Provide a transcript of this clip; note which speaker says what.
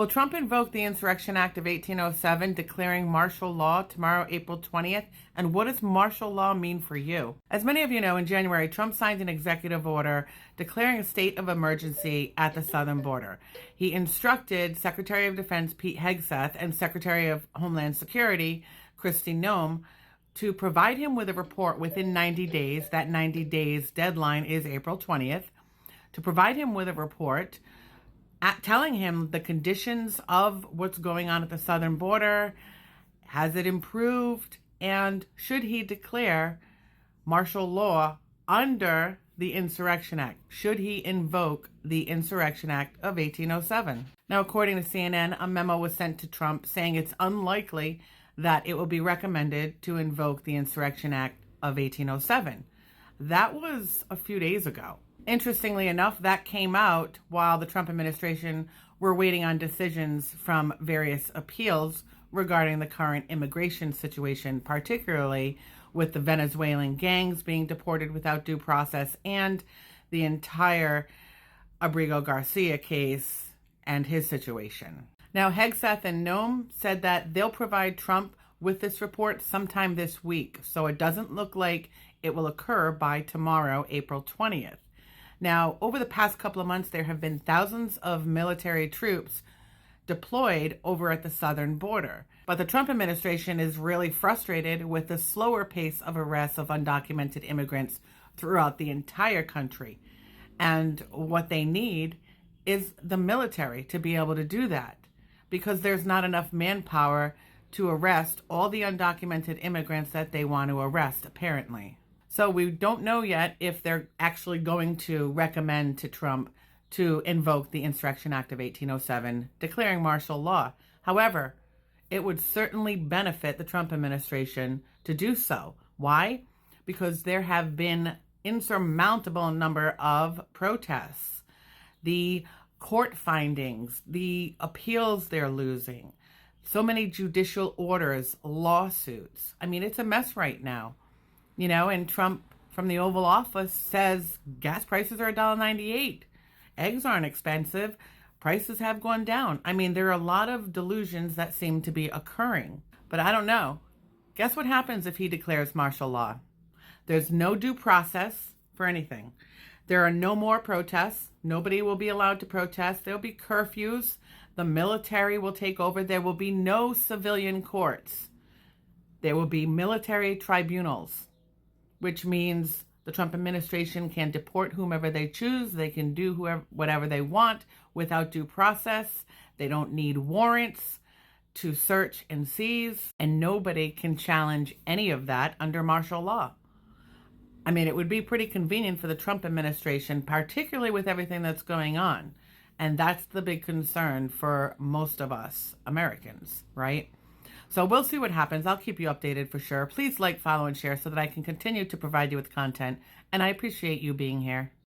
Speaker 1: Will Trump invoke the Insurrection Act of 1807, declaring martial law tomorrow, April 20th? And what does martial law mean for you? As many of you know, in January, Trump signed an executive order declaring a state of emergency at the southern border. He instructed Secretary of Defense Pete Hegseth and Secretary of Homeland Security Kristi Noem to provide him with a report within 90 days. That 90 days deadline is April 20th. To provide him with a report telling him the conditions of what's going on at the southern border, has it improved, and should he declare martial law under the Insurrection Act? Should he invoke the Insurrection Act of 1807? Now, according to CNN, a memo was sent to Trump saying it's unlikely that it will be recommended to invoke the Insurrection Act of 1807. That was a few days ago. Interestingly enough, that came out while the Trump administration were waiting on decisions from various appeals regarding the current immigration situation, particularly with the Venezuelan gangs being deported without due process and the entire Abrigo Garcia case and his situation. Now, Hegseth and Noem said that they'll provide Trump with this report sometime this week, so it doesn't look like it will occur by tomorrow, April 20th. Now, over the past couple of months, there have been thousands of military troops deployed over at the southern border. But the Trump administration is really frustrated with the slower pace of arrests of undocumented immigrants throughout the entire country. And what they need is the military to be able to do that, because there's not enough manpower to arrest all the undocumented immigrants that they want to arrest, apparently. So we don't know yet if they're actually going to recommend to Trump to invoke the Insurrection Act of 1807, declaring martial law. However, it would certainly benefit the Trump administration to do so. Why? Because there have been insurmountable number of protests, the court findings, the appeals they're losing, so many judicial orders, lawsuits. I mean, it's a mess right now. You know, and Trump from the Oval Office says gas prices are $1.98. Eggs aren't expensive. Prices have gone down. I mean, there are a lot of delusions that seem to be occurring. But I don't know. Guess what happens if he declares martial law? There's no due process for anything. There are no more protests. Nobody will be allowed to protest. There will be curfews. The military will take over. There will be no civilian courts. There will be military tribunals, which means the Trump administration can deport whomever they choose. They can do whatever they want without due process. They don't need warrants to search and seize, and nobody can challenge any of that under martial law. I mean, it would be pretty convenient for the Trump administration, particularly with everything that's going on. And that's the big concern for most of us Americans, right? So we'll see what happens. I'll keep you updated for sure. Please like, follow, and share so that I can continue to provide you with content. And I appreciate you being here.